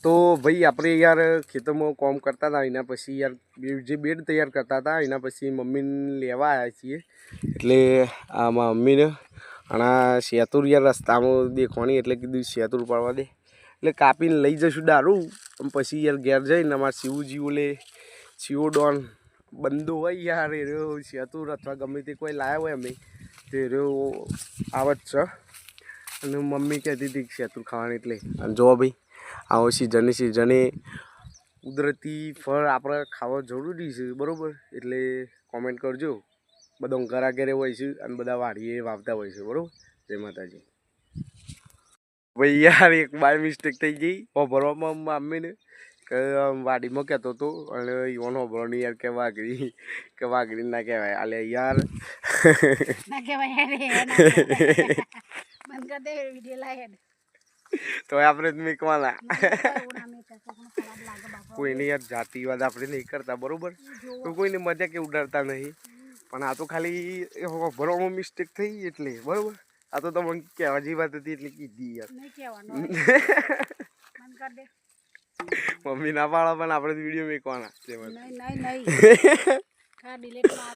તો ભાઈ આપણે યાર ખેતરમાં કામ કરતા હતા એના પછી યાર જે બેડ તૈયાર કરતા હતા એના પછી મમ્મીને લેવા આવ્યા છીએ એટલે આમાં મમ્મીને અને શેતુર યાર રસ્તામાં દેખવાની એટલે કીધું શેતુર પાડવા દે એટલે કાપીને લઈ જઈશું દારૂ પછી યાર ઘેર જઈને અમારા શિવજી ઓલે શિવો ડોન બંદો હોય યાર એ રહ્યો શેતુર અથવા ગમે તે કોઈ લાવ્યા હોય અમે તો એ રહ્યો આવત છે અને મમ્મી કહેતી હતી શેતુર ખાવાની એટલે અને જો ભાઈ આવો સિઝને કુદરતી ફળ આપણે ખાવા જરૂરી છે બરાબર એટલે કોમેન્ટ કરજો બધા ઘરા ઘરે હોય છે અને બધા વાડીએ વાવતા હોય છે બરાબર જય માતાજી ભાઈ યાર એક બાય મિસ્ટેક થઈ ગઈ ભરવામાં મમ્મીને કે વાડીમાં કહેતો હતો અને ઈવન હોભળવાની યાર કે વાઘરી ના કહેવાય આલે યાર તો આપણે મેકવાના કોઈને યાર જાતિવાદ આપણે નહીં કરતા બરોબર તો કોઈને મજા કે ઉડાડતા નહીં પણ આ તો ખાલી ભરવામાં મિસ્ટેક થઈ એટલે બરોબર આ તો તમને કહેવા જેવી વાત હતી એટલે કીધી યાર મમ્મી ના પાડો પણ આપણે વિડીયો મેકવાના